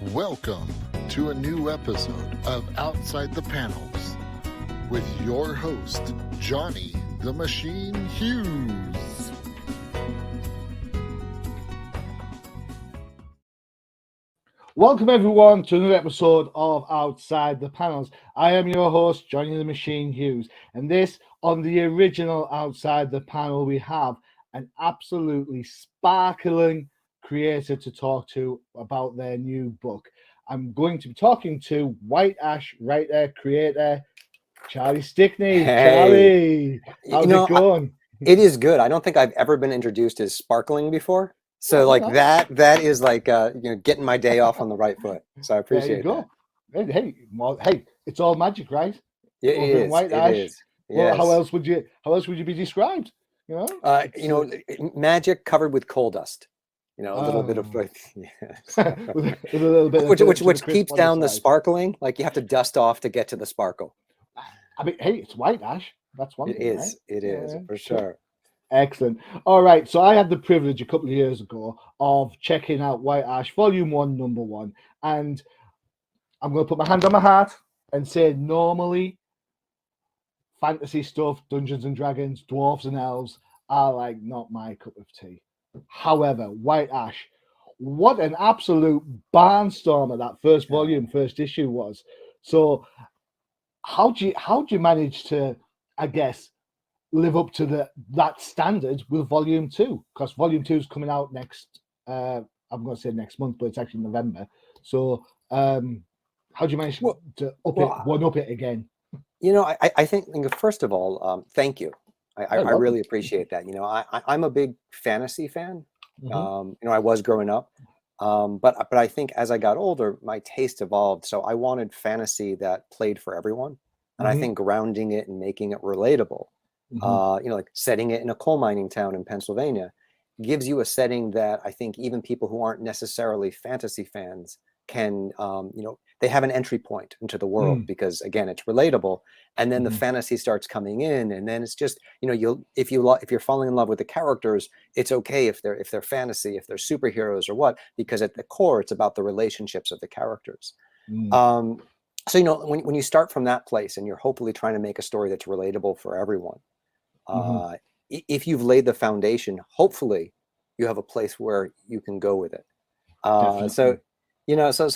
Welcome to a new episode of Outside the Panels with your host, Johnny the Machine Hughes. Welcome everyone to another episode of Outside the Panels. I am your host, Johnny the Machine Hughes, and this on the original Outside the Panel we have an absolutely sparkling creator to talk to about their new book. I'm going to be talking to White Ash writer, creator, Charlie Stickney. Hey. Charlie, how's it going? It is good. I don't think I've ever been introduced as sparkling before. So that is like getting my day off on the right foot. So I appreciate that. Hey, it's all magic, right? Yeah, it is. White Ash. It is. Well, yes. how else would you be described? Magic covered with coal dust. A little bit of like, with a little bit, which keeps down the sparkling. Like you have to dust off to get to the sparkle. I mean, hey, it's White Ash. That's one thing. Right? It is for sure. Excellent. All right. So I had the privilege a couple of years ago of checking out White Ash Volume 1, Number 1. And I'm going to put my hand on my heart and say normally fantasy stuff, Dungeons and Dragons, dwarves and elves are like not my cup of tea. However, White Ash, what an absolute barnstormer that first volume, first issue was. So how do you manage to, I guess, live up to that standard with Volume 2? Because Volume 2 is coming out next, I'm going to say next month, but it's actually November. So how do you manage to one-up it again? I think first of all, thank you. I really appreciate that. I'm a big fantasy fan. Mm-hmm. I was growing up, but I think as I got older, my taste evolved. So I wanted fantasy that played for everyone, and I think grounding it and making it relatable. Like setting it in a coal mining town in Pennsylvania gives you a setting that I think even people who aren't necessarily fantasy fans can, they have an entry point into the world because again, it's relatable. And then the fantasy starts coming in, and then it's just, if you're falling in love with the characters, it's okay if they're fantasy, if they're superheroes or what, because at the core, it's about the relationships of the characters. So, when you start from that place and you're hopefully trying to make a story that's relatable for everyone, if you've laid the foundation, hopefully you have a place where you can go with it. So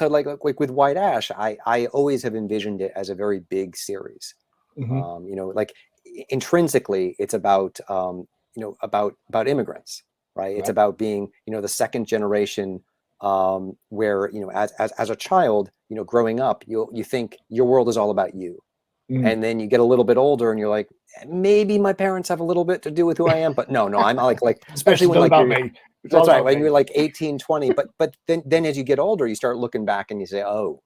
like with White Ash, I always have envisioned it as a very big series. Like intrinsically, it's about about immigrants, right? It's about being the second generation, where as a child, growing up, you think your world is all about you. And then you get a little bit older and you're like, maybe my parents have a little bit to do with who I am, but no, I'm like, especially when like that's right, when you're like 18, 20, but then as you get older, you start looking back and you say, oh,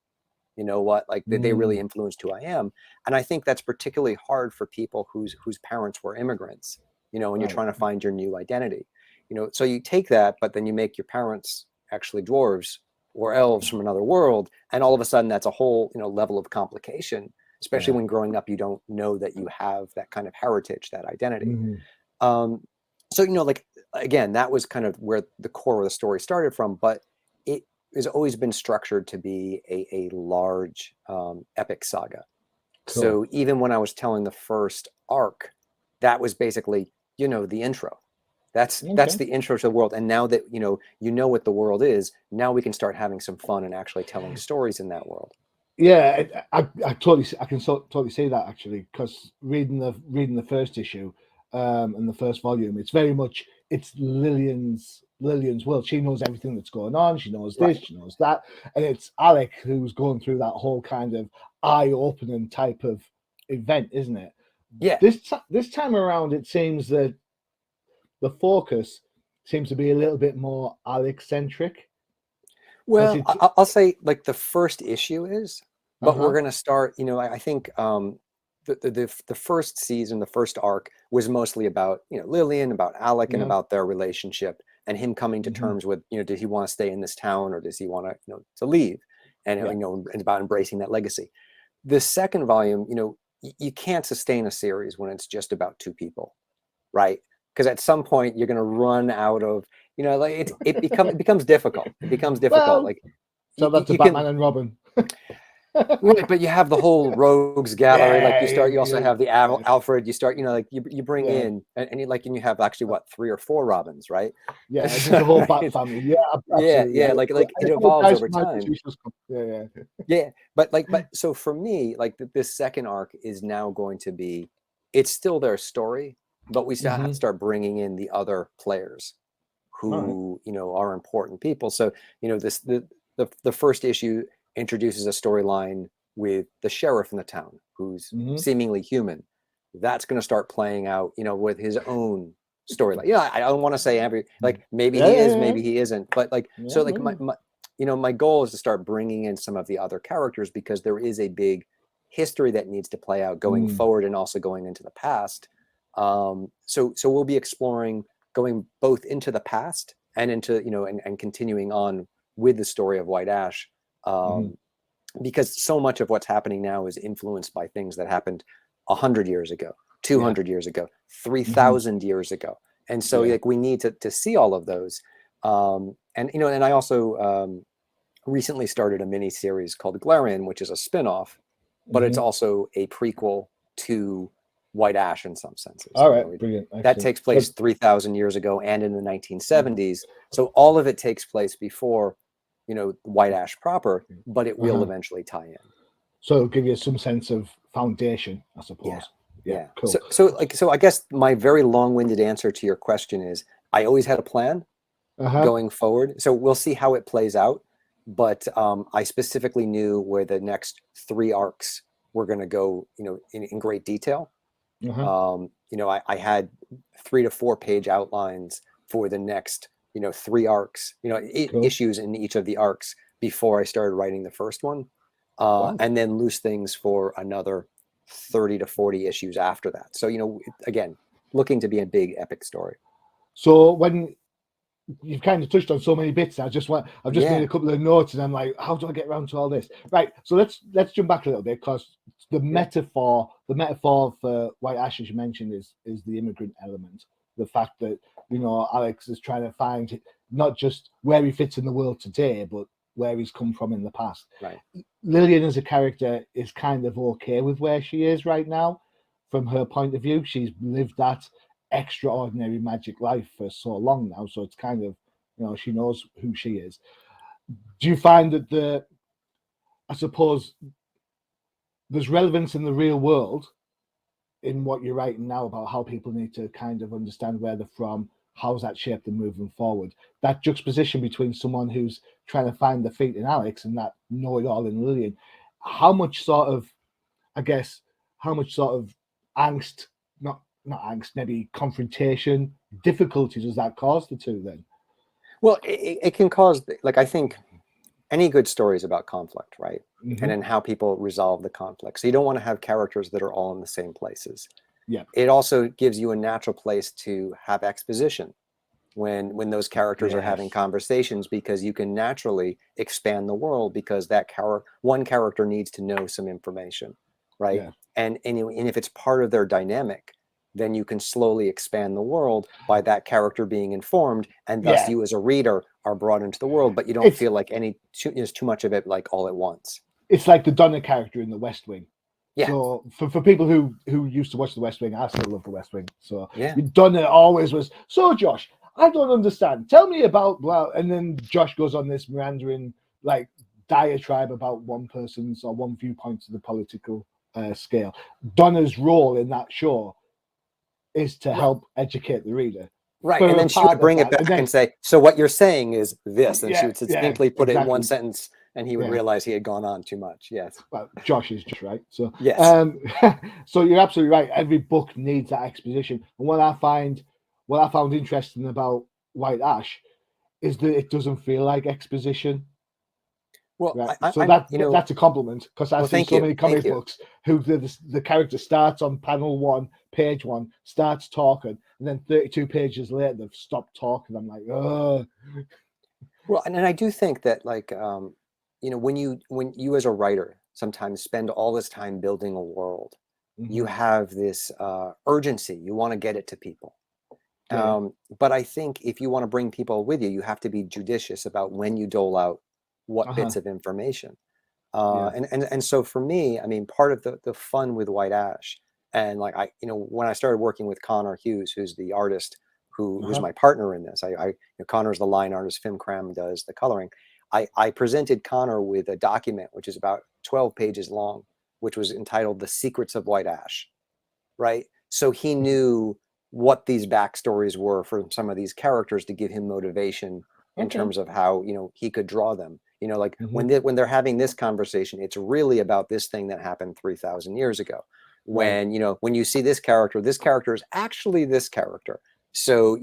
you know what, like they really influenced who I am. And I think that's particularly hard for people whose parents were immigrants, and you're trying to find your new identity, so you take that, but then you make your parents actually dwarves or elves from another world. And all of a sudden that's a whole, level of complication, especially when growing up, you don't know that you have that kind of heritage, that identity. So, like, again, that was kind of where the core of the story started from, but it has always been structured to be a large epic saga. Cool. So even when I was telling the first arc, that was basically, the intro. That's the intro to the world. And now that, you know what the world is, now we can start having some fun and actually telling stories in that world. Yeah, I can totally see that actually, because reading the first issue and the first volume, it's very much Lillian's world. She knows everything that's going on. She knows this, she knows that, and it's Alec who's going through that whole kind of eye-opening type of event, isn't it? Yeah. This time around, it seems that the focus seems to be a little bit more Alec-centric. Well, I'll say like the first issue is, but we're going to start, I think the first season, the first arc was mostly about, Lillian, about Alec and about their relationship and him coming to terms with, did he want to stay in this town or does he want to, to leave? And, and about embracing that legacy. The second volume, you can't sustain a series when it's just about two people, right? Because at some point you're going to run out of, like it becomes difficult. It becomes difficult. Well, like So that's the Batman and Robin. Right, but you have the whole rogues gallery. Like you also have the yeah. Alfred. You start, like you bring in, and you have actually what, 3 or 4 Robins, right? Yeah, there's a whole Bat family. Yeah, absolutely. Yeah. Like it evolves over time. Yeah. But so for me, like this second arc is now going to be, it's still their story, but we still have to start bringing in the other players who are important people. So the first issue introduces a storyline with the sheriff in the town who's seemingly human. That's going to start playing out, with his own storyline. I don't want to say maybe he is, maybe he isn't, but my goal is to start bringing in some of the other characters, because there is a big history that needs to play out going forward and also going into the past. So we'll be exploring going both into the past and into, and continuing on with the story of White Ash. Because so much of what's happening now is influenced by things that happened 100 years ago, 200 years ago, 3,000 years ago. And so we need to see all of those. And I also recently started a mini series called Glarian, which is a spin-off, but it's also a prequel to White Ash in some senses. All right, brilliant. That takes place 3,000 years ago and in the 1970s. So all of it takes place before White Ash proper, but it will eventually tie in. So it'll give you some sense of foundation, I suppose. Yeah. Cool. So I guess my very long-winded answer to your question is, I always had a plan going forward. So we'll see how it plays out. But I specifically knew where the next 3 arcs were going to go, in great detail. I had 3 to 4 page outlines for the next 3 arcs, issues in each of the arcs before I started writing the first one, and then loose things for another 30 to 40 issues after that. So, again, looking to be a big epic story. So when you've kind of touched on so many bits, I've just made a couple of notes, and I'm like, how do I get around to all this? Right. So let's jump back a little bit, because the metaphor for White Ash, as you mentioned, is the immigrant element. The fact that, Alex is trying to find not just where he fits in the world today, but where he's come from in the past. Right. Lillian as a character is kind of okay with where she is right now. From her point of view, she's lived that extraordinary magic life for so long now. So it's kind of, she knows who she is. Do you find that I suppose there's relevance in the real world in what you're writing now about how people need to kind of understand where they're from, how's that shaped them moving forward? That juxtaposition between someone who's trying to find their feet in Alex and that know-it-all in Lillian, how much sort of angst, not angst, maybe confrontation, difficulty does that cause the two then? Well, it can cause, I think any good story is about conflict, right? And then how people resolve the conflict. So you don't want to have characters that are all in the same places. Yeah. It also gives you a natural place to have exposition when those characters are having conversations, because you can naturally expand the world, because that one character needs to know some information, right? Yeah. And if it's part of their dynamic, then you can slowly expand the world by that character being informed, and thus you as a reader are brought into the world, but you don't feel like there's too much of it all at once. It's like the Donna character in The West Wing. Yeah. So for people who used to watch The West Wing, I still love The West Wing. So Donna always was, so Josh, I don't understand. Tell me about blah. And then Josh goes on this meandering diatribe about one person's or one viewpoint of the political scale. Donna's role in that show is to help educate the reader. Right. And then she would bring it back and say, so what you're saying is this. And she would succinctly put it in one sentence, and he would realize he had gone on too much. Yes. Well, Josh is just right. So yes. So you're absolutely right. Every book needs that exposition. And what I found interesting about White Ash is that it doesn't feel like exposition. Well, right? That's a compliment, because I've seen so many comic books who the character starts on panel 1, page 1, starts talking, and then 32 pages later they've stopped talking. I'm like, oh. Well, and I do think that when you as a writer sometimes spend all this time building a world, you have this urgency. You want to get it to people. But I think if you want to bring people with you, you have to be judicious about when you dole out what bits of information. Yeah. And so for me, I mean, part of the fun with White Ash, and like when I started working with Connor Hughes, who's the artist who's my partner in this, Connor's the line artist, Fim Cram does the coloring. I presented Connor with a document which is about 12 pages long, which was entitled "The Secrets of White Ash," right? So he knew what these backstories were for some of these characters to give him motivation in terms of how he could draw them. Like when they're having this conversation, it's really about this thing that happened 3,000 years ago. When when you see this character is actually this character. So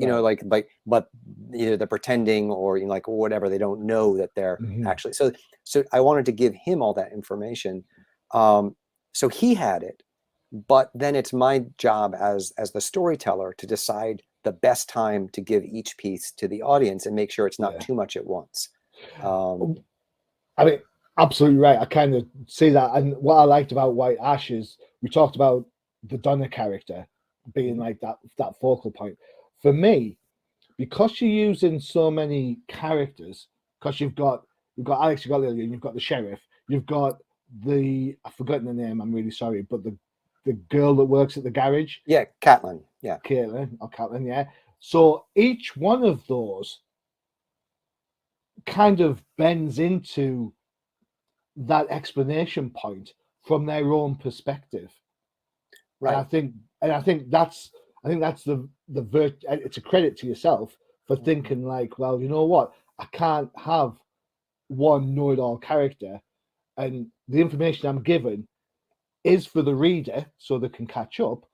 but either they're pretending or like whatever, they don't know that they're actually. So I wanted to give him all that information. So he had it, but then it's my job as the storyteller to decide the best time to give each piece to the audience and make sure it's not too much at once. I mean, absolutely right. I kind of see that. And what I liked about White Ash is we talked about the Donna character being like that focal point. For me, because you're using so many characters, because you've got Alex, you've got Lillian, you've got the sheriff, you've got I've forgotten the name, I'm really sorry, but the girl that works at the garage. Yeah, Caitlin. Yeah. Caitlin, yeah. So each one of those kind of bends into that explanation point from their own perspective. Right. And I think that's the it's a credit to yourself for thinking like, well, you know what? I can't have one know-it-all character, and the information I'm given is for the reader so they can catch up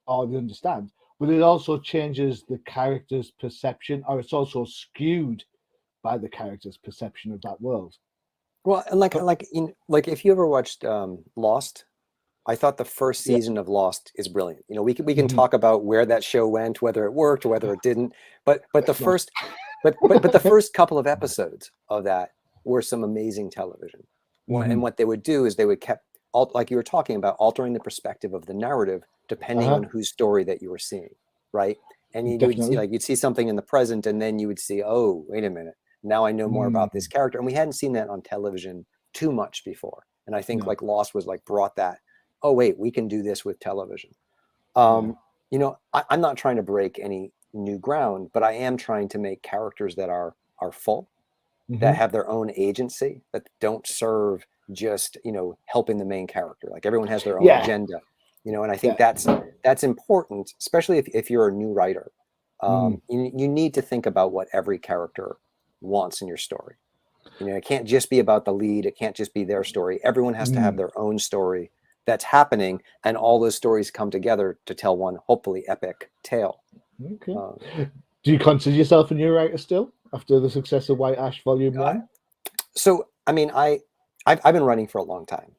or they understand. But it also changes the character's perception, or it's also skewed by the character's perception of that world. Well, and like if you ever watched Lost, I thought the first season of Lost is brilliant. We can talk about where that show went, whether it worked or whether it didn't. But the first the first couple of episodes of that were some amazing television. And what they would do is they would like you were talking about, altering the perspective of the narrative depending on whose story that you were seeing, right? And you'd see something in the present, and then you would see, oh, wait a minute, now I know more about this character. And we hadn't seen that on television too much before. And I think like Lost was like brought that, oh wait, we can do this with television. I'm not trying to break any new ground, but I am trying to make characters that are full, that have their own agency, that don't serve just helping the main character. Like everyone has their own agenda, and I think that's important, especially if you're a new writer. You need to think about what every character wants in your story. It can't just be about the lead. It can't just be their story. Everyone has to have their own story that's happening, and all those stories come together to tell one hopefully epic tale. Okay. Do you consider yourself a new writer still after the success of White Ash Volume 1? So, I mean, I've been writing for a long time.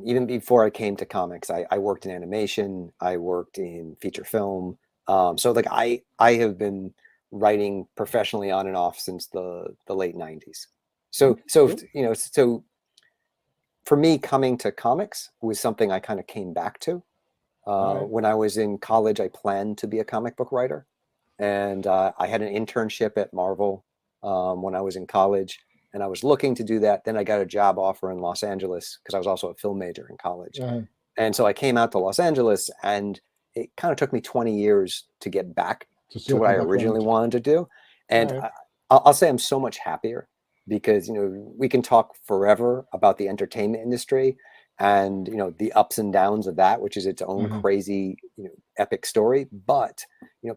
Even before I came to comics, I worked in animation. I worked in feature film. So like I have been writing professionally on and off since the late 90s. So for me, coming to comics was something I kind of came back to. When I was in college, I planned to be a comic book writer. And I had an internship at Marvel when I was in college. And I was looking to do that. Then I got a job offer in Los Angeles because I was also a film major in college. And so I came out to Los Angeles, and it kind of took me 20 years to get back to what I originally wanted to do. And I'll say I'm so much happier because, we can talk forever about the entertainment industry and, the ups and downs of that, which is its own crazy, epic story. But,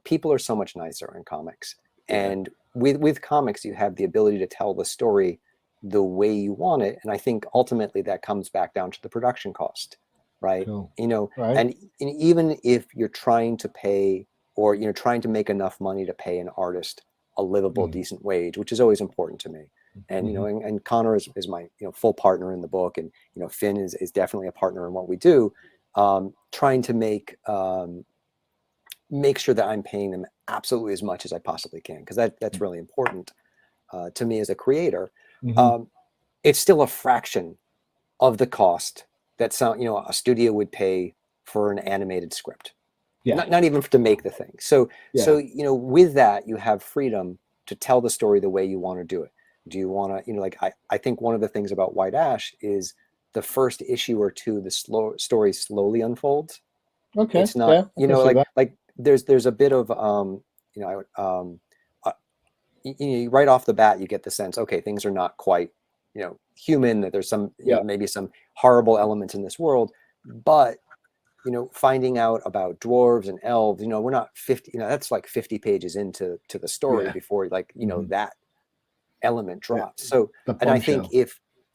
people are so much nicer in comics. And with comics, you have the ability to tell the story the way you want it. And I think ultimately that comes back down to the production cost, right? Cool. And even if you're trying to pay, or trying to make enough money to pay an artist a livable, decent wage, which is always important to me. And and Connor is my full partner in the book, and Finn is definitely a partner in what we do. Trying to make sure that I'm paying them absolutely as much as I possibly can, because that's really important to me as a creator. It's still a fraction of the cost that a studio would pay for an animated script. Not even to make the thing. So with that, you have freedom to tell the story the way you want to do it. Do you want to, like, I think one of the things about White Ash is the first issue or two, the story slowly unfolds. Okay. It's not, Yeah. I can see that. like there's a bit of, right off the bat, you get the sense, okay, things are not quite, human, that there's some, Yeah. maybe some horrible elements in this world, but, finding out about dwarves and elves, we're not 50, that's like 50 pages into the story Yeah. before, like, that element Yeah. drops. So, The and I think bombshell.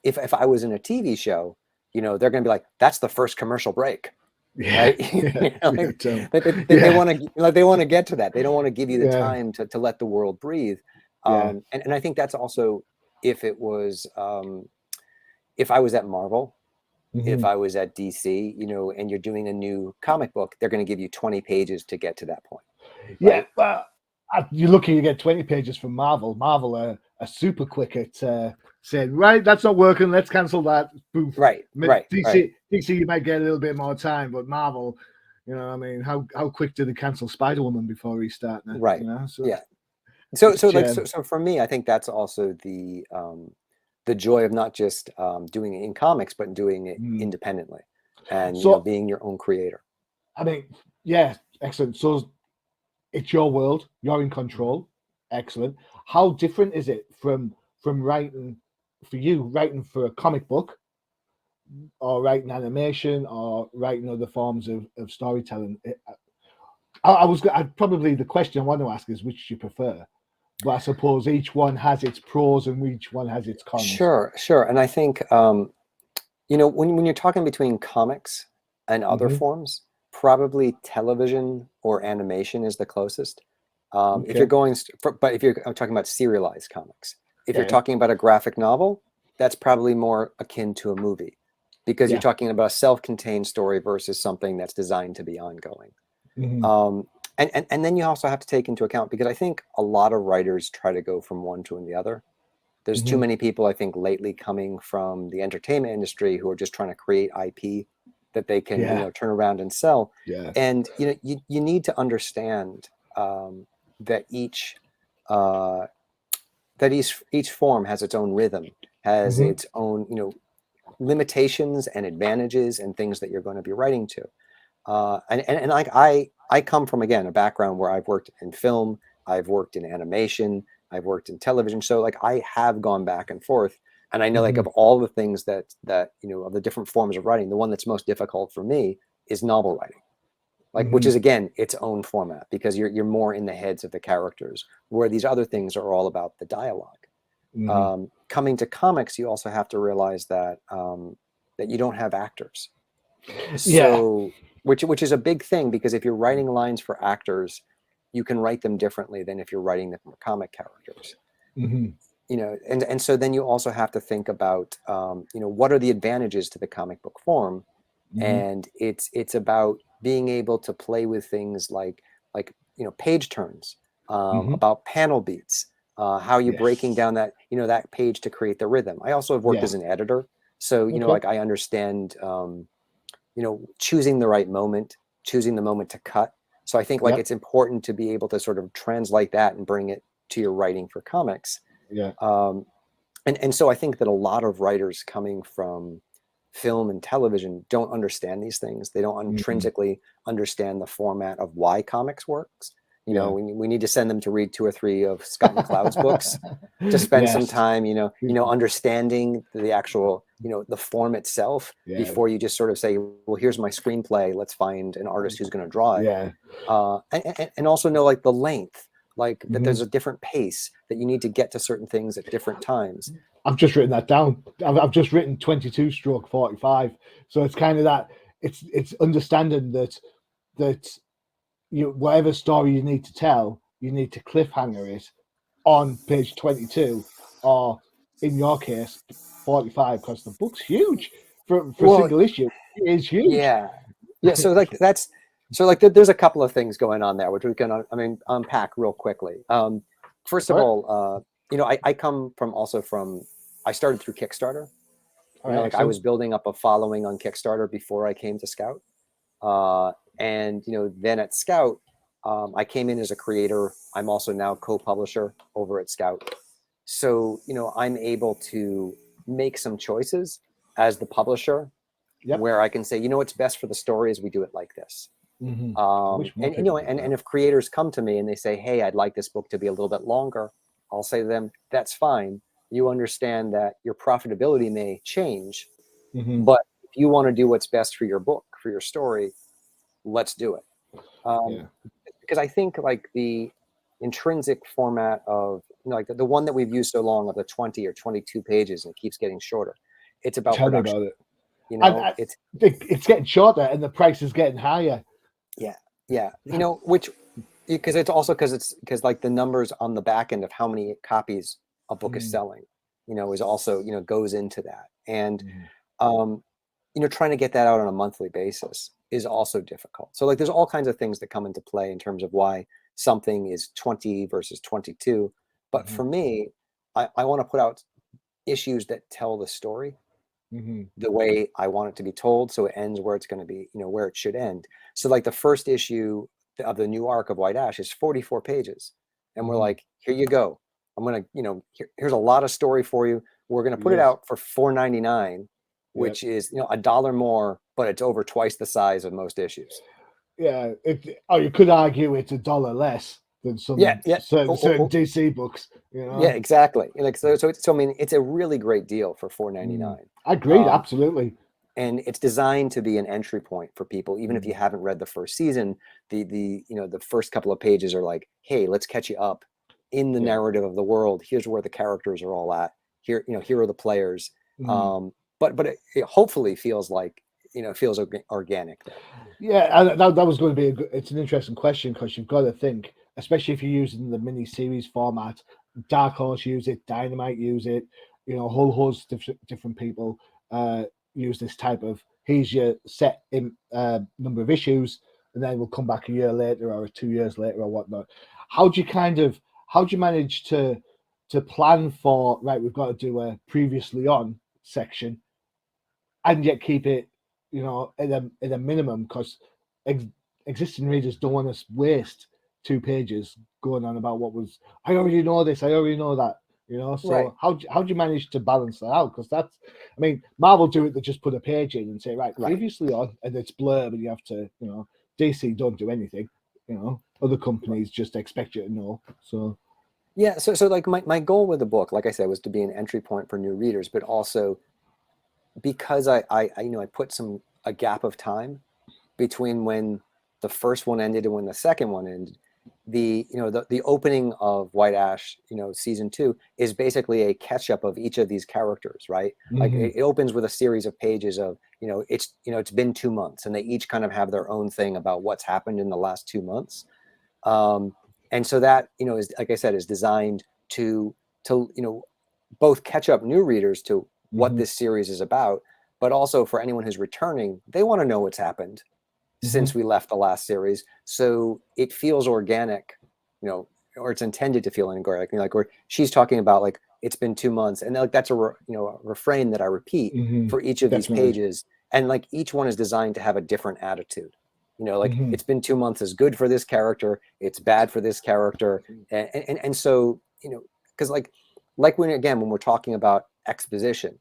if I was in a TV show, they're going to be like, that's the first commercial break, Yeah. right? Yeah. Yeah. Totally. They Yeah. want to, they want to get to that. They don't want to give you the Yeah. time to let the world breathe. Yeah. And I think that's also, if it was, if I was at Marvel, if Mhm. I was at DC, and you're doing a new comic book, they're going to give you 20 pages to get to that point, Yeah. right? Well, you're lucky you get 20 pages from Marvel. Marvel are super quick at saying, right, that's not working. Let's cancel that. Poof. Right, right, right. DC, you might get a little bit more time, but Marvel, I mean, how quick did they cancel Spider-Woman before restarting it? Right. So Yeah. So it's so for me, I think that's also the joy of not just doing it in comics, but doing it mm. independently, and So being your own creator. I mean, yeah, excellent. So it's your world, you're in control. Excellent. How different is it from writing for you, writing for a comic book, or writing animation, or writing other forms of storytelling? Probably the question I want to ask is which do you prefer? But I suppose each one has its pros and each one has its cons. Sure. And I think when you're talking between comics and other Hmm. forms, probably television or animation is the closest. If you're Okay. going, but if I'm talking about serialized comics, if you're Yeah. talking about a graphic novel, that's probably more akin to a movie, because you're Yeah. talking about a self-contained story versus something that's designed to be ongoing. Hmm. Um, and then you also have to take into account, because I think a lot of writers try to go from one to the other. There's too Hmm. many people, I think, lately coming from the entertainment industry who are just trying to create IP that they can, Yeah. turn around and sell. Yeah. And you need to understand that uh, each form has its own rhythm, has Hmm. its own limitations and advantages and things that you're going to be writing to. And like I come from, again, a background where I've worked in film, I've worked in animation, I've worked in television. So like I have gone back and forth, and I know, like, Hmm. of all the things that of the different forms of writing, the one that's most difficult for me is novel writing. Like, which Hmm. is, again, its own format, because you're more in the heads of the characters, where these other things are all about the dialogue. Hmm. Coming to comics, you also have to realize that that you don't have actors. Yeah. So, which is a big thing, because if you're writing lines for actors, you can write them differently than if you're writing them for comic characters. Hmm. And so then you also have to think about what are the advantages to the comic book form. Hmm. And it's about being able to play with things like page turns, Hmm. about panel beats, how you're breaking Yes. down that page to create the rhythm. I also have worked Yeah. as an editor, so Okay. like I understand choosing the right moment, choosing the moment to cut. So I think, like, Yeah. it's important to be able to sort of translate that and bring it to your writing for comics. Yeah. um, and so I think that a lot of writers coming from film and television don't understand these things. They don't Hmm. intrinsically understand the format of why comics works. Yeah. We need to send them to read 2 or 3 of Scott McCloud's books, to spend some Yes. time, understanding the actual, the form itself, Yeah. before you just sort of say, well, here's my screenplay, let's find an artist who's going to draw it. Yeah. And also know, like, the length, like that Hmm. there's a different pace, that you need to get to certain things at different times. I've just written that down. I've just written 22/45. So it's kind of that. It's understanding that whatever story you need to tell, you need to cliffhanger it on page 22, or in your case, 45, because the book's huge for a Well, single issue. It is huge. yeah. So like there's a couple of things going on there, which we can unpack real quickly. First of All right. all, I come from I started through Kickstarter. All right. Like, I Excellent. was building up a following on Kickstarter before I came to Scout. And then at Scout, I came in as a creator. I'm also now co-publisher over at Scout. So, I'm able to make some choices as the publisher Yep. where I can say, what's best for the story is we do it like this. I wish more And people did that. and if creators come to me and they say, hey, I'd like this book to be a little bit longer, I'll say to them, that's fine. You understand that your profitability may change, but if you want to do what's best for your book, for your story, let's do it. Because I think like the intrinsic format of, like the one that we've used so long of the 20 or 22 pages and it keeps getting shorter. It's about Tell production. me about it. It's getting shorter and the price is getting higher. Yeah. Which, because it's like the numbers on the back end of how many copies a book is selling, is also, goes into that. And, trying to get that out on a monthly basis is also difficult. So like, there's all kinds of things that come into play in terms of why something is 20 versus 22. But for me, I want to put out issues that tell the story the way I want it to be told. So it ends where it's going to be, where it should end. So like the first issue of the new arc of White Ash is 44 pages. And we're like, here you go. I'm going to, here's a lot of story for you. We're going to put it out for $4.99, which is, $1 more, but it's over twice the size of most issues. Yeah. You could argue it's $1 less than some certain DC books, Yeah, exactly. Like so I mean, it's a really great deal for $4.99. I agree, absolutely. And it's designed to be an entry point for people, even if you haven't read the first season. The first couple of pages are like, hey, let's catch you up in the narrative of the world. Here's where the characters are all at. Here, here are the players. But it hopefully feels like, feels organic. Yeah, that was going to be it's an interesting question, because you've got to think, especially if you're using the mini series format. Dark Horse use it, Dynamite use it, a whole host of different people use this type of, here's your set number of issues, and then we'll come back a year later or 2 years later or whatnot. How do you manage to plan for, right, we've got to do a previously on section and yet keep it, at a minimum, because existing readers don't want to waste 2 pages going on about I already know this, I already know that, so right. how do you manage to balance that out? Because that's, Marvel do it, they just put a page in and say, right, previously on, and it's blurb, and you have to, DC don't do anything, other companies just expect you to know. So yeah, so like my goal with the book, like I said, was to be an entry point for new readers, but also because I put a gap of time between when the first one ended and when the second one ended. The opening of White Ash, season 2 is basically a catch up of each of these characters, right? Like it opens with a series of pages of, it's been 2 months, and they each kind of have their own thing about what's happened in the last 2 months. And so that, is, like I said, is designed to both catch up new readers to what this series is about, but also for anyone who's returning, they want to know what's happened since we left the last series. So it feels organic, or it's intended to feel organic. Like where she's talking about, like, it's been 2 months, and like that's a refrain that I repeat for each of these pages, and like each one is designed to have a different attitude. Like it's been 2 months is good for this character, it's bad for this character, and so because like when we're talking about exposition,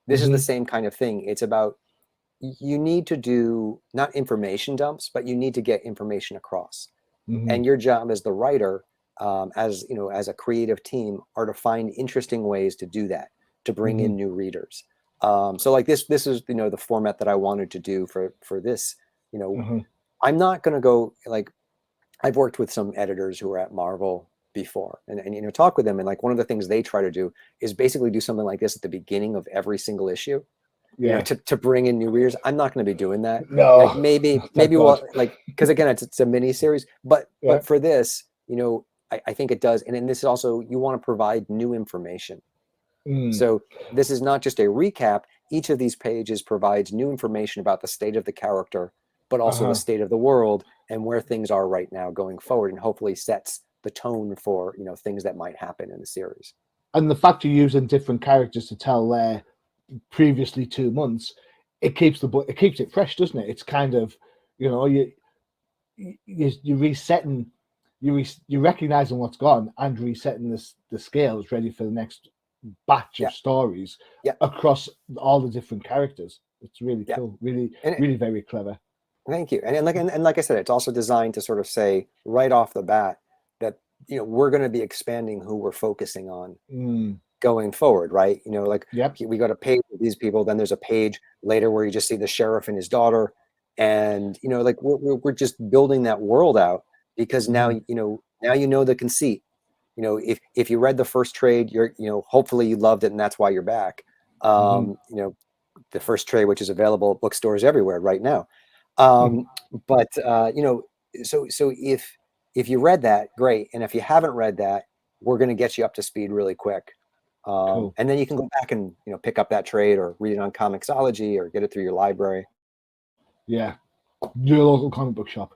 this is the same kind of thing. It's about, you need to do not information dumps, but you need to get information across. And your job as the writer, as a creative team, are to find interesting ways to do that, to bring in new readers. So like this is the format that I wanted to do for this. I'm not going to go, like, I've worked with some editors who are at Marvel before, and talk with them, and like one of the things they try to do is basically do something like this at the beginning of every single issue. To bring in new readers. I'm not going to be doing that. No, like maybe we'll, like, because again, it's a mini series, but for this, I think it does. And then this is also, you want to provide new information. So this is not just a recap. Each of these pages provides new information about the state of the character, but also the state of the world and where things are right now going forward, and hopefully sets the tone for things that might happen in the series. And the fact you're using different characters to tell their previously 2 months, it keeps it fresh, doesn't it? It's kind of, you're resetting you're recognizing what's gone and resetting the scales ready for the next batch of stories across all the different characters. It's really cool, really very clever. Thank you. And like I said, it's also designed to sort of say right off the bat that, you know, we're going to be expanding who we're focusing on going forward, right? You know, like we got a page with these people, then there's a page later where you just see the sheriff and his daughter, and you know, like we're just building that world out because now you know the conceit. You know, if you read the first trade, hopefully you loved it and that's why you're back. You know, the first trade, which is available at bookstores everywhere right now. But you know, so if you read that, great, and if you haven't read that, we're going to get you up to speed really quick. Cool. And then you can go back and, you know, pick up that trade or read it on Comixology or get it through your library. Yeah, your local comic book shop.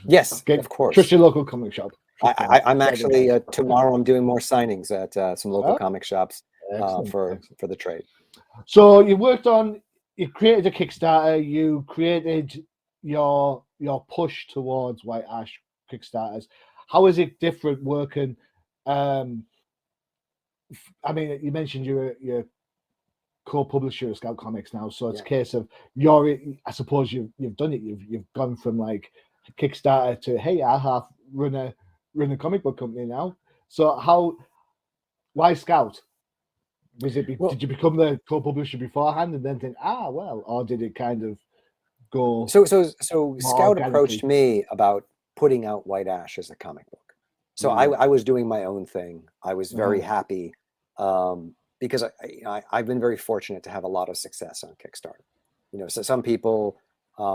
Yes, of course. Trust your local comic shop. I'm actually tomorrow. I'm doing more signings at some local comic shops for the trade. So you created a Kickstarter. You created your push towards White Ash Kickstarters. How is it different working? I mean, you mentioned you're co-publisher of Scout Comics now, so it's a case of I suppose you've done it. You've gone from like Kickstarter to, hey, I run a comic book company now. So why Scout? Did you become the co-publisher beforehand and then think, or did it kind of go? So Scout approached me about putting out White Ash as a comic book. So I was doing my own thing. I was very happy because I've been very fortunate to have a lot of success on Kickstarter. You know, so some people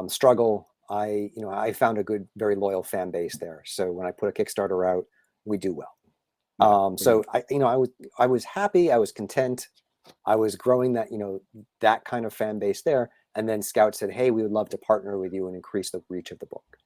struggle. I found a good, very loyal fan base there. So when I put a Kickstarter out, we do well. So I was happy. I was content. I was growing that, you know, that kind of fan base there. And then Scout said, hey, we would love to partner with you and increase the reach of the book.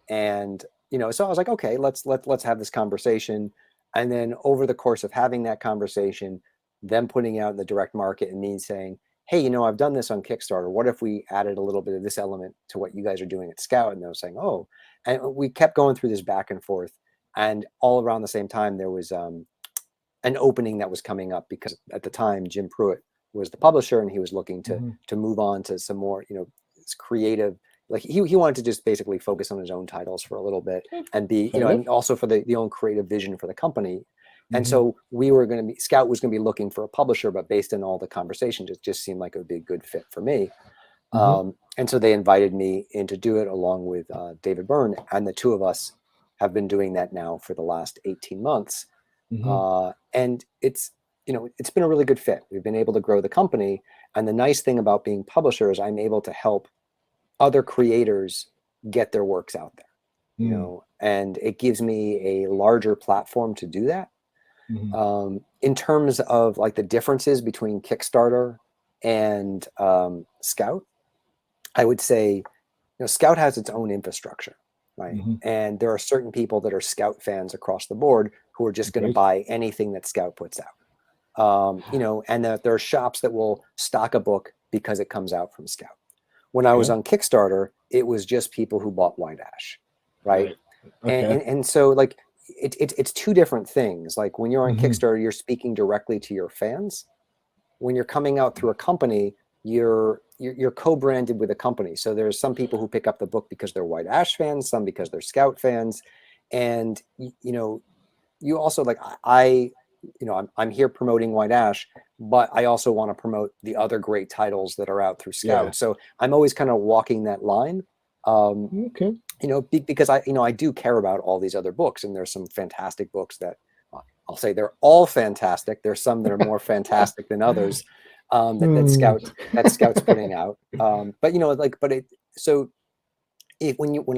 And, you know, so I was like, okay, let's have this conversation. And then over the course of having that conversation, them putting out in the direct market and me saying, hey, you know, I've done this on Kickstarter. What if we added a little bit of this element to what you guys are doing at Scout? And they were saying, oh, and we kept going through this back and forth. And all around the same time, there was an opening that was coming up because at the time, Jim Pruitt was the publisher and he was looking to move on to some more, you know, creative. Like he wanted to just basically focus on his own titles for a little bit and be, you know, and also for the own creative vision for the company. And so Scout was going to be looking for a publisher, but based on all the conversations, it just seemed like it would be a good fit for me. And so they invited me in to do it along with David Byrne, and the two of us have been doing that now for the last 18 months. And it's, you know, it's been a really good fit. We've been able to grow the company. And the nice thing about being publisher is I'm able to help other creators get their works out there, you know, and it gives me a larger platform to do that. In terms of like the differences between Kickstarter and Scout, I would say, you know, Scout has its own infrastructure, right? And there are certain people that are Scout fans across the board who are just going to buy anything that Scout puts out, you know, and that there are shops that will stock a book because it comes out from Scout. When I was on Kickstarter, it was just people who bought White Ash, right? And so like it's two different things. Like when you're on Kickstarter, you're speaking directly to your fans. When you're coming out through a company, you're co-branded with a company. So there's some people who pick up the book because they're White Ash fans, some because they're Scout fans, and you know, you also like I'm here promoting White Ash, but I also want to promote the other great titles that are out through Scout. So I'm always kind of walking that line. You know, because I do care about all these other books, and there's some fantastic books that I'll say they're all fantastic. There's some that are more fantastic than others that Scout's putting out. But you know, like, when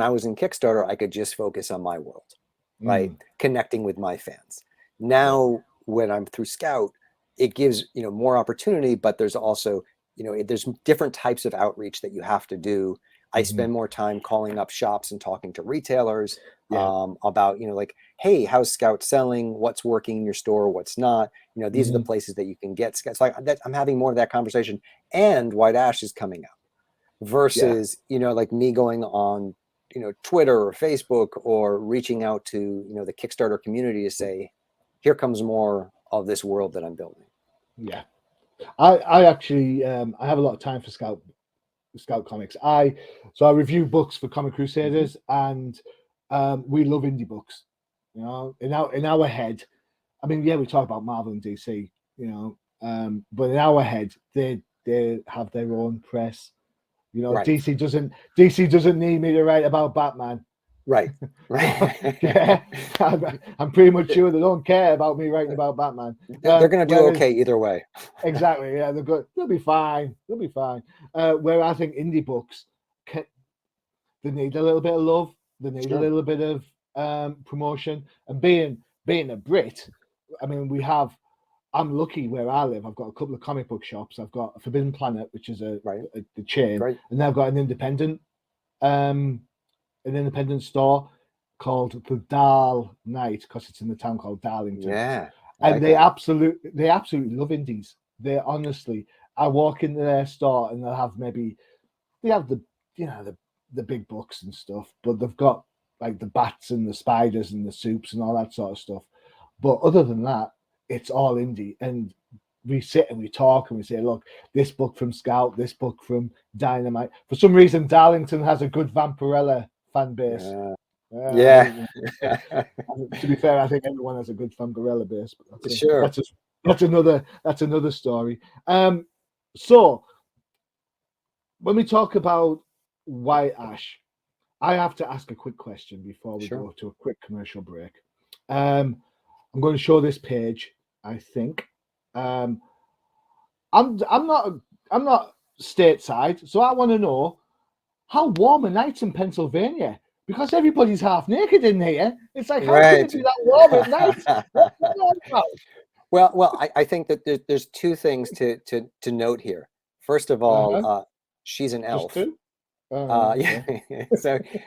I was in Kickstarter, I could just focus on my world, right? Connecting with my fans. Now, when I'm through Scout, it gives, you know, more opportunity, but there's also, you know, there's different types of outreach that you have to do. I spend more time calling up shops and talking to retailers about, you know, like, hey, how's Scout selling? What's working in your store? What's not? You know, these are the places that you can get Scout. So I'm having more of that conversation. And White Ash is coming out versus, you know, like me going on, Twitter or Facebook, or reaching out to the Kickstarter community to say, here comes more of this world that I'm building. Yeah, I actually I have a lot of time for Scout Comics. I review books for Comic Crusaders, and we love indie books. In our head, I mean, yeah, we talk about Marvel and DC, but in our head, they have their own press. Right. DC doesn't need me to write about Batman. Right. Yeah, I'm pretty much sure they don't care about me writing about Batman. They're going to do okay either way. Exactly. Yeah, they're good. They'll be fine. Where I think indie books, they need a little bit of love. They need a little bit of promotion. And being a Brit, I mean, I'm lucky where I live. I've got a couple of comic book shops. I've got Forbidden Planet, which is a chain, and I've got an independent store called the Darl Night, because it's in the town called Darlington. Yeah, and they absolutely love indies. They honestly, I walk into their store and they have the big books and stuff, but they've got like the bats and the spiders and the soups and all that sort of stuff. But other than that, it's all indie. And we sit and we talk and we say, look, this book from Scout, this book from Dynamite. For some reason, Darlington has a good Vampirella fan base. Yeah. To be fair, I think everyone has a good Vampirella base. But that's another story. So when we talk about White Ash, I have to ask a quick question before we go to a quick commercial break. I'm going to show this page. I think I'm not stateside, so I want to know how warm are nights in Pennsylvania, because everybody's half naked in here. It's like, how can it be that warm at night? Well, I think that there's two things to note here. First of all, she's an elf. Just two? Yeah.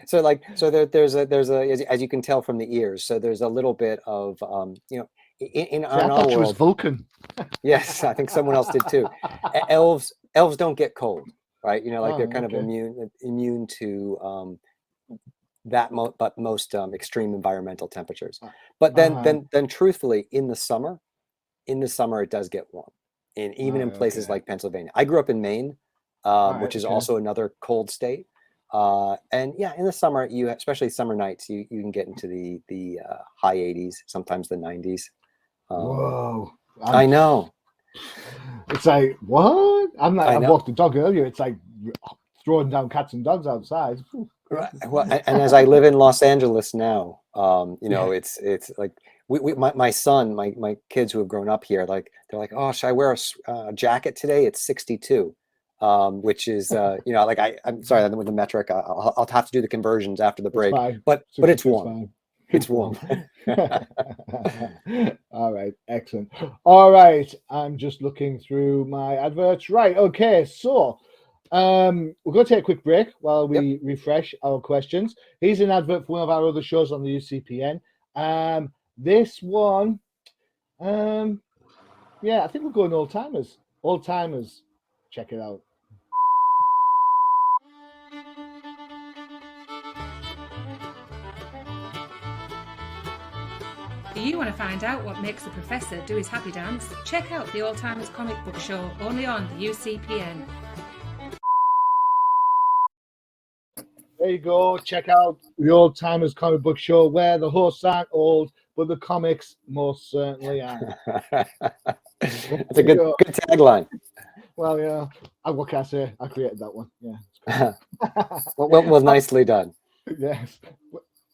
so there's a, as you can tell from the ears, so there's a little bit of in our world. Was Vulcan. Yes, I think someone else did too. Elves don't get cold, right? They're kind of immune to but most extreme environmental temperatures. But then truthfully, in the summer it does get warm, even in places like Pennsylvania. I grew up in Maine, which is also another cold state. And yeah, in the summer, especially summer nights, you can get into the high 80s, sometimes the 90s. Whoa! I know. It's like, what? I walked the dog earlier. It's like throwing down cats and dogs outside. Right. Well, and as I live in Los Angeles now, it's like my son, my kids who have grown up here, like they're like, oh, should I wear a jacket today? It's 62. Which is I'm sorry, with the metric, I'll have to do the conversions after the break, but it's warm. It's warm. All right, excellent. All right, I'm just looking through my adverts. Right, okay, so we're going to take a quick break while we refresh our questions. Here's an advert for one of our other shows on the UCPN. This one, I think we're going old timers. Old timers, check it out. Do you want to find out what makes the professor do his happy dance? Check out the Old Timers Comic Book Show, only on the UCPN. There you go. Check out the Old Timers Comic Book Show, where the hosts aren't old, but the comics most certainly are. That's a good tagline. Well, yeah. What can I say? I created that one. Yeah. well, nicely done. Yes.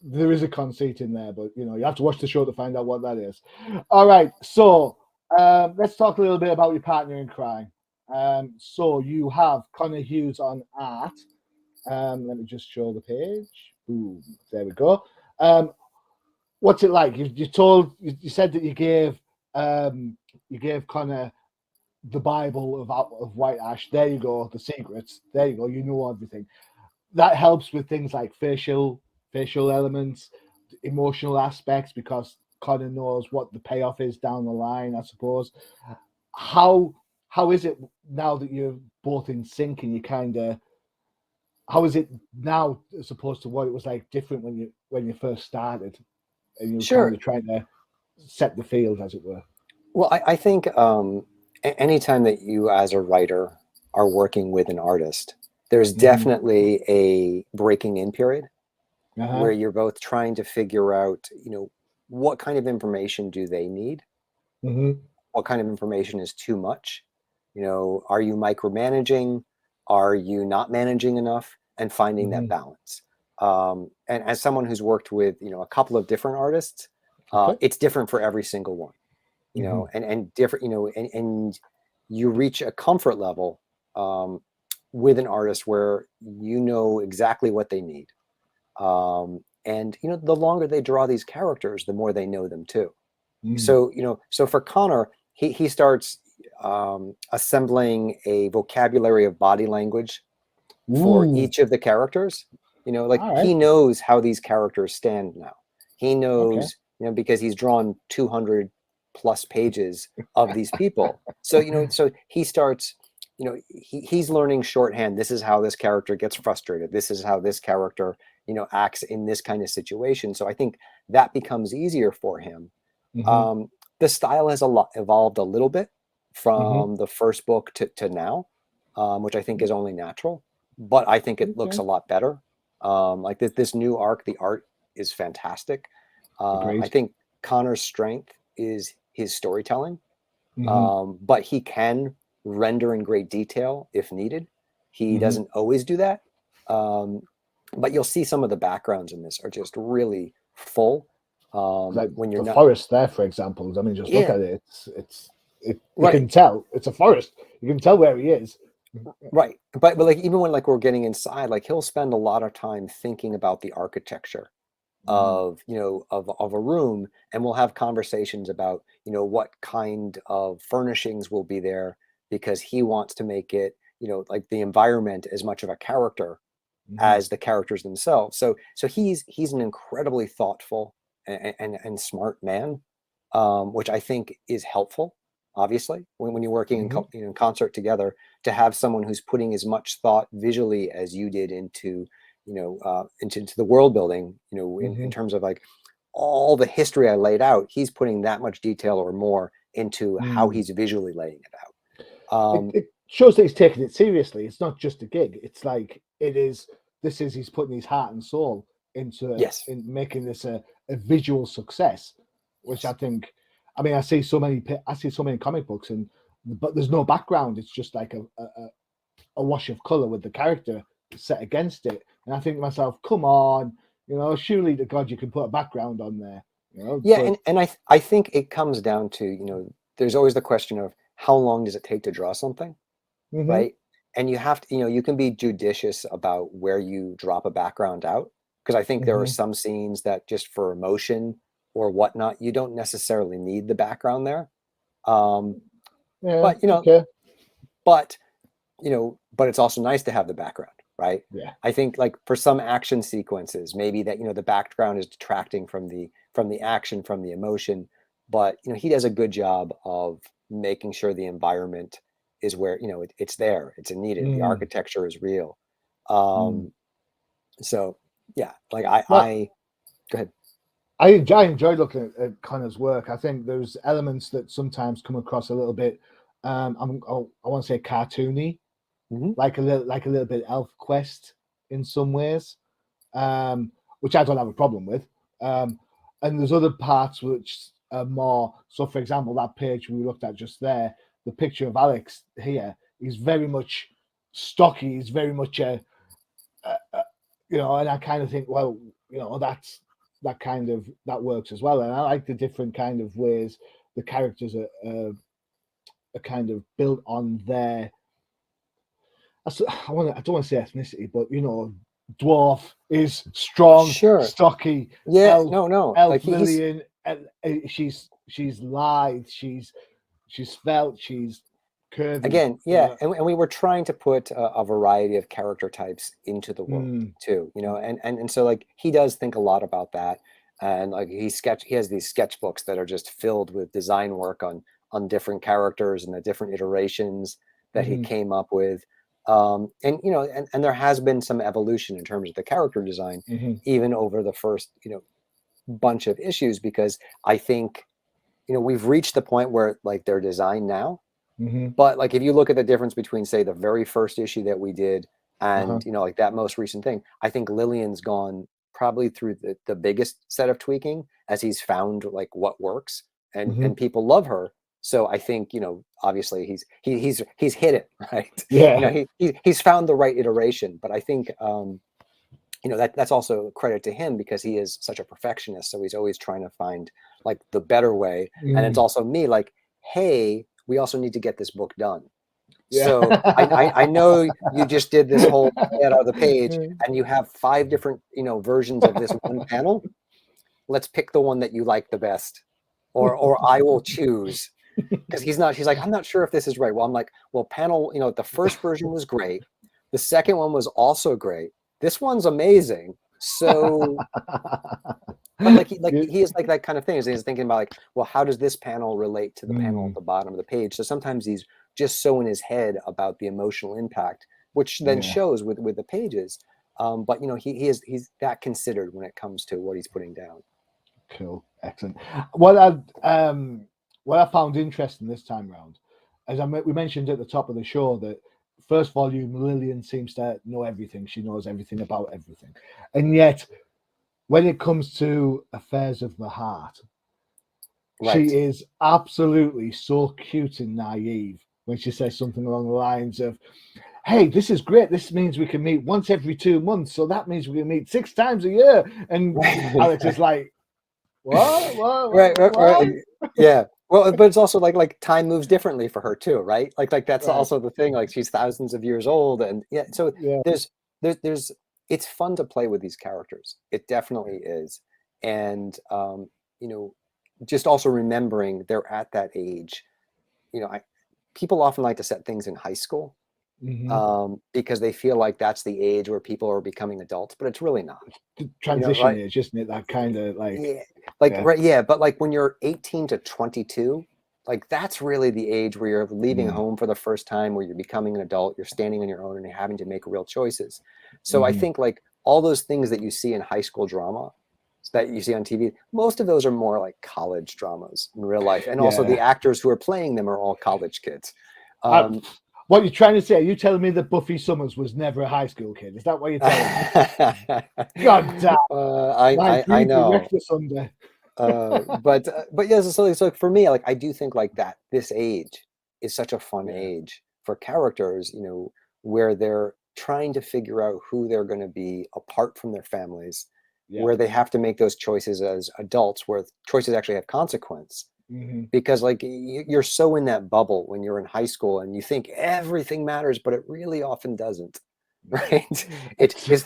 There is a conceit in there, but you have to watch the show to find out what that is. All right, so let's talk a little bit about your partner in crime. So you have Connor Hughes on art. Let me just show the page. Boom, there we go. What's it like? You said that you gave Connor the Bible of White Ash. There you go, the secrets. There you go. You know everything. That helps with things like facial elements, emotional aspects, because Connor knows what the payoff is down the line, I suppose. How is it now that you're both in sync and you kind of how is it now as opposed to what it was like different when you first started and you were Sure. kind of trying to set the field, as it were? Well, I think anytime that you as a writer are working with an artist, there's definitely a breaking in period where you're both trying to figure out, what kind of information do they need? What kind of information is too much? Are you micromanaging? Are you not managing enough? And finding that balance. And as someone who's worked with, a couple of different artists, it's different for every single one, and different, and you reach a comfort level with an artist where you know exactly what they need. And the longer they draw these characters, the more they know them too. So for Connor, he starts assembling a vocabulary of body language for each of the characters. He knows how these characters stand now. He knows, because he's drawn 200 plus pages of these people. So so he starts, he's learning shorthand. This is how this character gets frustrated. This is how this character acts in this kind of situation. So I think that becomes easier for him. The style has evolved a little bit from the first book to now, which I think is only natural, but I think it looks a lot better. Like this new arc, the art is fantastic. I think Connor's strength is his storytelling, but he can render in great detail if needed. He doesn't always do that. But you'll see some of the backgrounds in this are just really full. Like when you're the not forest there, for example. I mean, just look at it. You right. can tell it's a forest. You can tell where he is. Right. But like even when like we're getting inside, like he'll spend a lot of time thinking about the architecture of of a room, and we'll have conversations about what kind of furnishings will be there, because he wants to make it like the environment as much of a character as the characters themselves. So he's an incredibly thoughtful and smart man, which I think is helpful, obviously, when you're working in concert together, to have someone who's putting as much thought visually as you did into into the world building, in terms of like all the history I laid out. He's putting that much detail or more into how he's visually laying it out. It shows that he's taking it seriously. It's not just a gig. It's like he's putting his heart and soul into in making this a visual success, which I think, I mean, I see so many comic books, but there's no background. It's just like a wash of color with the character set against it. And I think to myself, come on, surely to God you can put a background on there. Yeah, and I think it comes down to, there's always the question of how long does it take to draw something, right? And you have to, you can be judicious about where you drop a background out, because I think there are some scenes that just for emotion or whatnot, you don't necessarily need the background there. But but it's also nice to have the background, right? Yeah. I think like for some action sequences, maybe that the background is detracting from the action, from the emotion, but he does a good job of making sure the environment is where it's there, it's needed, the architecture is real. So yeah, like I go ahead. I enjoy looking at Connor's work. I think there's elements that sometimes come across a little bit, I want to say cartoony, like a little bit Elf Quest in some ways, which I don't have a problem with. And there's other parts which are more. So, for example, that page we looked at just there, the picture of Alex here, is very much stocky. He's very much and I kind of think, well, that works as well. And I like the different kind of ways the characters are kind of built on their. I don't want to say ethnicity, but dwarf is strong, stocky. Yeah, elf, no. Elf Like Lillian, she's lithe, she's svelte, she's curvy. Again, yeah, and we were trying to put a variety of character types into the world too, and so like he does think a lot about that, and like he has these sketchbooks that are just filled with design work on different characters and the different iterations that he came up with. And you know, and there has been some evolution in terms of the character design, even over the first, you know, bunch of issues, because I think, you know, we've reached the point where like they're designed now. But like if you look at the difference between, say, the very first issue that we did and you know, like that most recent thing, I think Lillian's gone probably through the biggest set of tweaking, as he's found like what works, and people love her. So I think, you know, obviously he's hit it right. You know, he's found the right iteration. But I think you know, that's also credit to him, because he is such a perfectionist. So he's always trying to find like the better way. And it's also me like, hey, we also need to get this book done. So I know you just did this whole out of the page, and you have 5 different, you know, versions of this one panel. Let's pick the one that you like the best, or I will choose. Because he's like, I'm not sure if this is right. Well, I'm like, well, panel, you know, the first version was great. The second one was also great. This one's amazing. So, but like he is like that kind of thing. He's thinking about like, well, how does this panel relate to the panel at the bottom of the page? So sometimes he's just so in his head about the emotional impact, which then shows with the pages. But you know, he's that considered when it comes to what he's putting down. Cool, excellent. What I found interesting this time around, as we mentioned at the top of the show, that first volume, Lillian seems to know everything. She knows everything about everything. And yet, when it comes to affairs of the heart, she is absolutely so cute and naive when she says something along the lines of, hey, this is great. This means we can meet once every 2 months. So that means we can meet 6 times a year. And Alex is like, what? Right. Yeah. Well, but it's also like time moves differently for her too, right? Like that's also the thing. Like she's thousands of years old, and so there's it's fun to play with these characters. It definitely is, and you know, just also remembering they're at that age. You know, people often like to set things in high school because they feel like that's the age where people are becoming adults, but it's really not. The transition age, isn't it? That kind of like but like when you're 18 to 22, like that's really the age where you're leaving home for the first time, where you're becoming an adult, you're standing on your own, and you're having to make real choices. So I think like all those things that you see in high school drama that you see on TV, most of those are more like college dramas in real life, and also the actors who are playing them are all college kids. What you're trying to say? Are you telling me that Buffy Summers was never a high school kid? Is that what you're telling me? God damn! I know. But yes, so for me, like I do think like that this age is such a fun age for characters, you know, where they're trying to figure out who they're going to be apart from their families, where they have to make those choices as adults, where choices actually have consequence. Because like you're so in that bubble when you're in high school, and you think everything matters, but it really often doesn't, right? It's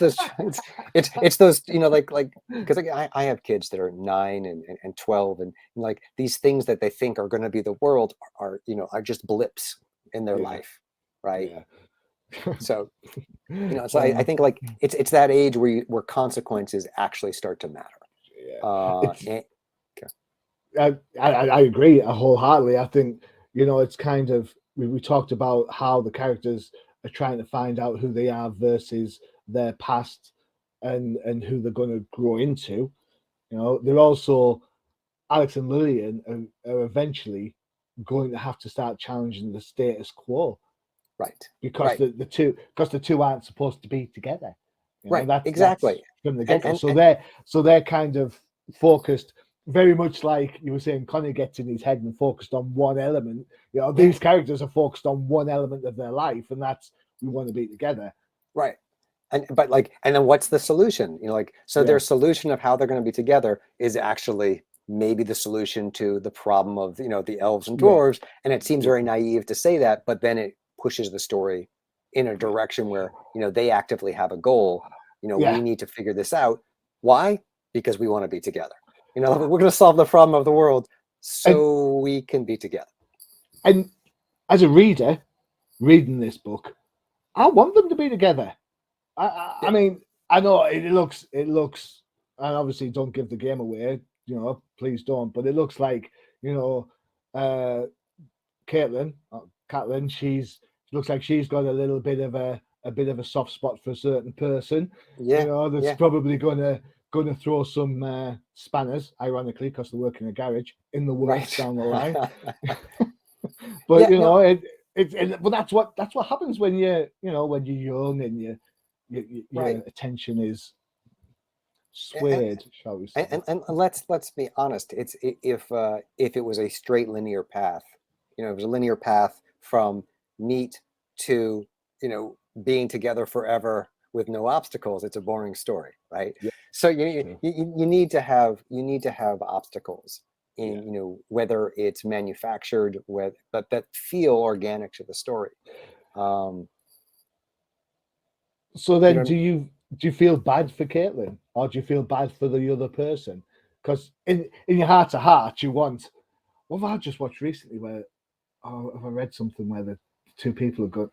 those, you know, like because I have kids that are 9 and 12, and like these things that they think are going to be the world are you know, are just blips in their life, right? So you know, so I think like it's that age where consequences actually start to matter. I agree wholeheartedly. I think, you know, it's kind of, we talked about how the characters are trying to find out who they are versus their past and who they're going to grow into. You know, they're also, Alex and Lillian are eventually going to have to start challenging the status quo, right? Because the two aren't supposed to be together, you know, right? Exactly. That's from the get-go. So they're kind of focused. Very much like you were saying, Connor gets in his head and focused on one element. You know, these characters are focused on one element of their life, and that's, we want to be together. Right. And then what's the solution? You know, like, so their solution of how they're going to be together is actually maybe the solution to the problem of, you know, the elves and dwarves. And it seems very naive to say that, but then it pushes the story in a direction where, you know, they actively have a goal. You know, we need to figure this out. Why? Because we want to be together. You know, we're going to solve the problem of the world so we can be together. And as a reader, reading this book, I want them to be together. I mean, I know it looks, and obviously don't give the game away, you know, please don't, but it looks like, you know, Caitlin, she's looks like she's got a little bit of a soft spot for a certain person. Yeah, You know, that's yeah. probably gonna throw some spanners, ironically, because they work in a garage, in the works down the line. But Yeah, you no, know, but that's what happens when you're young and your right. attention is And, swayed, shall we say? and let's be honest. It's if it was a straight linear path, you know, it was a linear path from meet to, you know, being together forever with no obstacles. It's a boring story, right? Yeah, So true. you need to have obstacles in, Yeah. you know, whether it's manufactured with, but that feel organic to the story. Um, So you then, know, do you feel bad for Caitlin, or do you feel bad for the other person? Because in your heart to heart, you want. What have I just watched recently? Where have I read something where the two people have got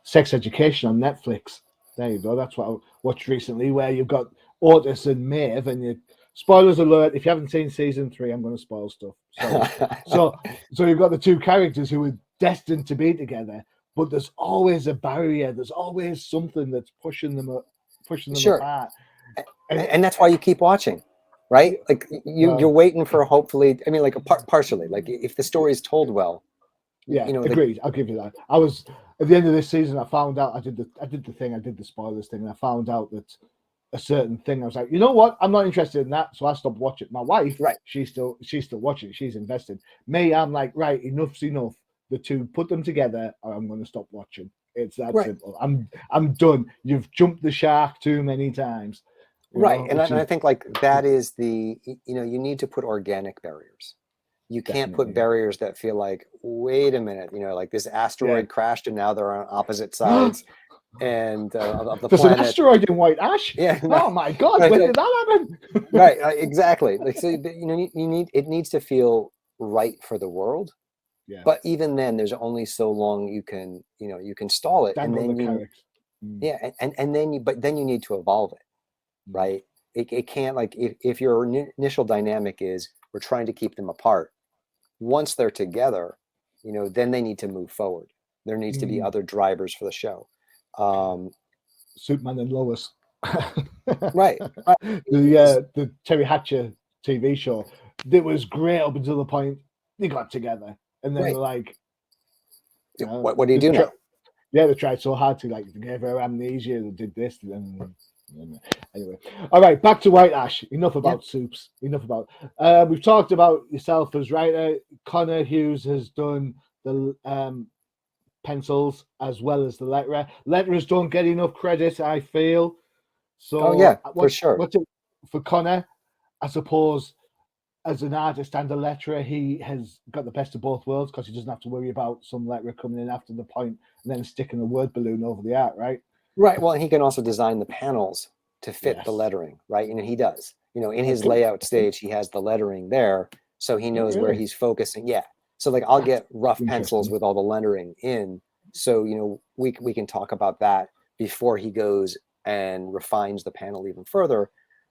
Sex Education on Netflix? There you go. That's what I watched recently, where you've got Otis and Maeve, and you. Spoilers alert! If you haven't seen season 3, I'm going to spoil stuff. Sorry. So you've got the two characters who are destined to be together, but there's always a barrier. There's always something that's pushing them sure. apart. And that's why you keep watching, right? Like you're waiting for, hopefully, I mean, like partially, like if the story is told well, Yeah, you know, agreed. I'll give you that. I was at the end of this season. I found out I did the spoilers thing, and I found out that a certain thing. I was like, you know what? I'm not interested in that, so I stopped watching. My wife, right? she's still watching. She's invested. Me, I'm like, right, enough's enough. The two, put them together, or I'm going to stop watching. It's that Right. simple. I'm done. You've jumped the shark too many times. Right, and I think like that is you know, you need to put organic barriers. You can't put Definitely. barriers that feel like, wait a minute, you know, like this asteroid crashed and now they're on opposite sides and of the There's planet. an asteroid in White Ash. Yeah. Oh my God! Right, When like, did that happen? right, exactly. Like, so you know, it needs to feel right for the world. Yeah. But even then, there's only so long you can stall it, and then then you need to evolve it, right? It can't, like, if your initial dynamic is we're trying to keep them apart. Once they're together, you know, then they need to move forward. There needs to be other drivers for the show. Superman and Lois. Right. The Terry Hatcher TV show. It was great up until the point they got together, and then they're like, what do you do now? Yeah, they tried so hard to, like, they gave her amnesia and did this, and anyway. All right, back to White Ash. Enough about soups. Enough about. We've talked about yourself as writer. Connor Hughes has done the pencils as well as the letterer. Letterers don't get enough credit, I feel. So, for sure. For Connor, I suppose, as an artist and a letterer, he has got the best of both worlds because he doesn't have to worry about some letterer coming in after the point and then sticking a word balloon over the art, right? Right. Well, and he can also design the panels to fit the lettering, right? And he does. You know, in his layout stage, he has the lettering there, so he knows where he's focusing. Yeah. So, like, I'll get rough pencils with all the lettering in, so, you know, we can talk about that before he goes and refines the panel even further.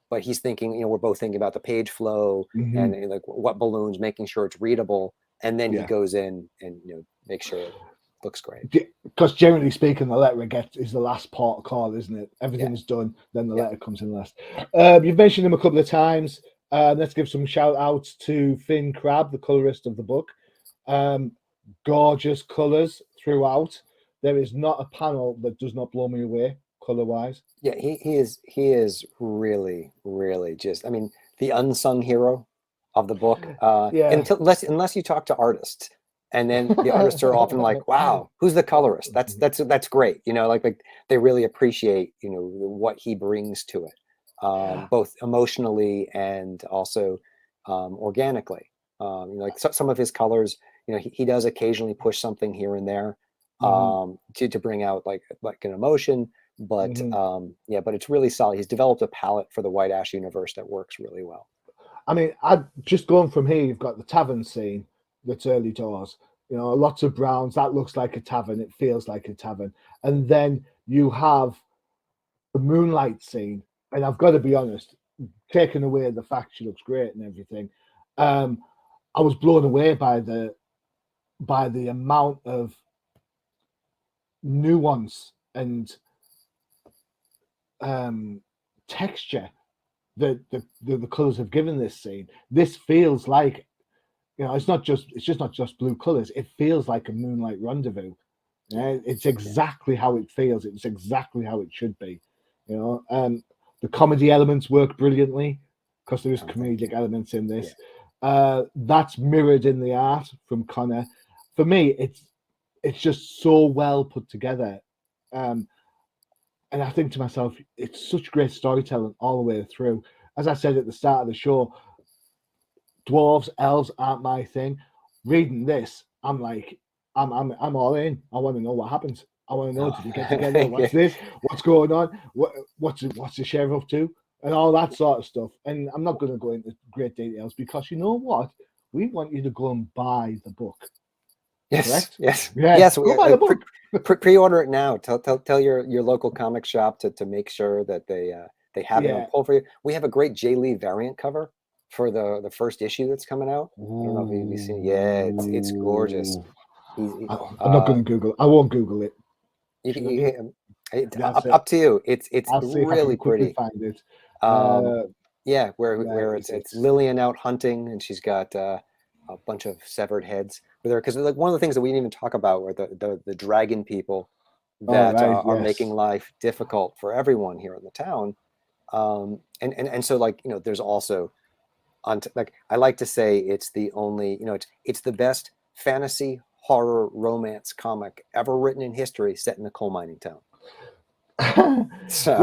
But he's thinking, you know, we're both thinking about the page flow and, like, what balloons, making sure it's readable, and then he goes in and, you know, make sure it looks great. Because generally speaking, the letter is the last port of call, isn't it? Everything's done, then the letter comes in last. You've mentioned him a couple of times. Let's give some shout outs to Finn Crabb, the colorist of the book. Gorgeous colors throughout. There is not a panel that does not blow me away color wise. Yeah, he is really, really just, I mean, the unsung hero of the book. Unless you talk to artists, and then the artists are often like, wow, who's the colorist? That's great. You know, like they really appreciate, you know, what he brings to it, both emotionally and also organically. You know, like some of his colors, you know, he does occasionally push something here and there to bring out like an emotion. But but it's really solid. He's developed a palette for the White Ash universe that works really well. I mean, I've just gone from here. You've got the tavern scene that's early doors. You know, lots of browns. That looks like a tavern. It feels like a tavern. And then you have the moonlight scene. And I've got to be honest, taking away the fact she looks great and everything, I was blown away by the amount of nuance and texture that the colors have given this scene. This feels like, it's not just blue colors. It feels like a moonlight rendezvous. Yeah, it's exactly how it feels. It's exactly how it should be. The comedy elements work brilliantly because there's comedic elements in this. That's mirrored in the art from Connor. For me, it's just so well put together. And I think to myself, it's such great storytelling all the way through. As I said at the start of the show, dwarves, elves aren't my thing. Reading this, I'm like, I'm all in. I want to know what happens. I want to know, did they get together? What's this? What's going on? What's the sheriff up to? And all that sort of stuff. And I'm not going to go into great details because you know what? We want you to go and buy the book. Yes, correct? yes. Go buy the book. Pre-order it now. Tell your local comic shop to make sure that they have it on pull for you. We have a great J. Lee variant cover for the first issue that's coming out. I don't know if you've seen it. Yeah, it's gorgeous. I'm not going to Google. I won't Google it. Up to you. It's I'll see really if I can pretty. Find it. Where it's Lillian out hunting and she's got a bunch of severed heads with her, because like one of the things that we didn't even talk about were the dragon people that are making life difficult for everyone here in the town. And so like there's also like I like to say it's the only it's the best fantasy horror romance comic ever written in history set in a coal mining town. So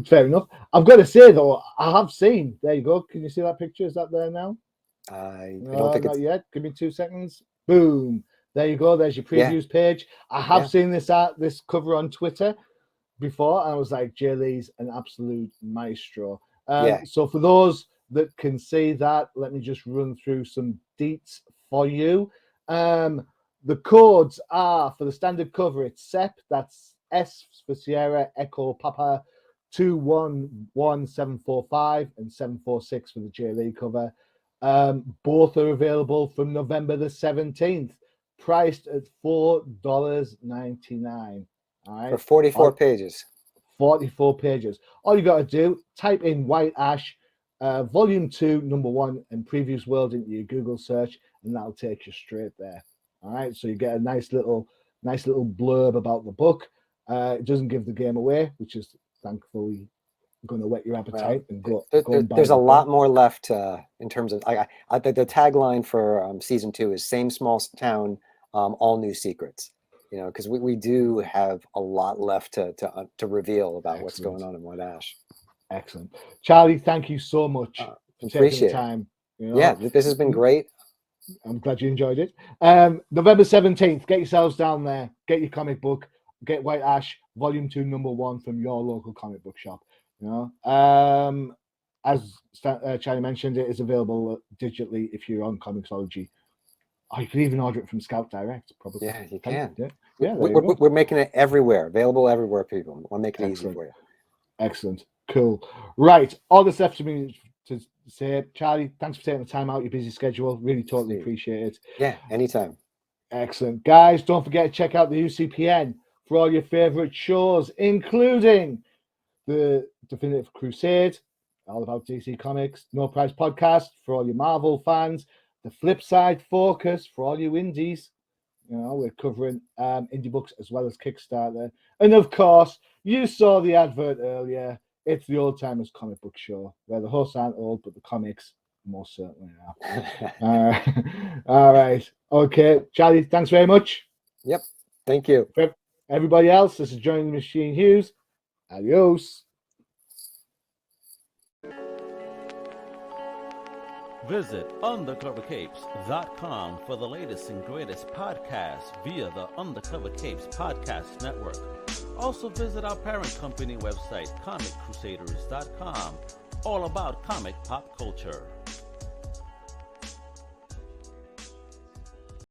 fair enough. I've got to say though, I have seen. There you go. Can you see that picture? Is that there now? I don't think not yet. Give me 2 seconds. Boom. There you go. There's your previews page. I have seen this cover on Twitter before, and I was like, J. Lee's an absolute maestro. So for those that can see that, let me just run through some deets for you. The codes are for the standard cover. It's SEP. That's S for Sierra, Echo, Papa, 211745 and 746 for the J. Lee cover. Both are available from November the 17th, priced at $4.99. All right, for 44 pages. 44 pages. All you got to do, type in White Ash, Volume 2, Number 1, and Previous World into your Google search, and that'll take you straight there. All right, so you get a nice little blurb about the book. It doesn't give the game away, which is thankfully going to whet your appetite and go. There's a lot more left in terms of. I think the tagline for season 2 is "Same small town, all new secrets." Because we do have a lot left to reveal about what's going on in White Ash. Excellent, Charlie. Thank you so much for taking the time. This has been great. I'm glad you enjoyed it. November 17th. Get yourselves down there. Get your comic book. Get White Ash Volume 2, Number 1 from your local comic book shop. As Charlie mentioned, it is available digitally if you're on Comixology. Oh, you can even order it from Scout Direct, probably. Yeah, you can. We're making it everywhere, available everywhere, people. We'll make it easy for you. Excellent. Cool. Right. All that's left to me to say, Charlie, thanks for taking the time out, your busy schedule. Really totally appreciate it. Yeah, anytime. Excellent. Guys, don't forget to check out the UCPN for all your favorite shows, including the Definitive Crusade, all about DC Comics, No Price Podcast for all your Marvel fans, the Flip Side Focus for all you indies. We're covering indie books as well as Kickstarter. And of course, you saw the advert earlier. It's the Old Timers Comic Book Show, where the hosts aren't old, but the comics most certainly are. All right. Okay. Charlie, thanks very much. Yep. Thank you. For everybody else, this is Joining the Machine Hughes. Adios. Visit undercovercapes.com for the latest and greatest podcasts via the Undercover Capes Podcast Network. Also visit our parent company website, comiccrusaders.shop, all about comic pop culture.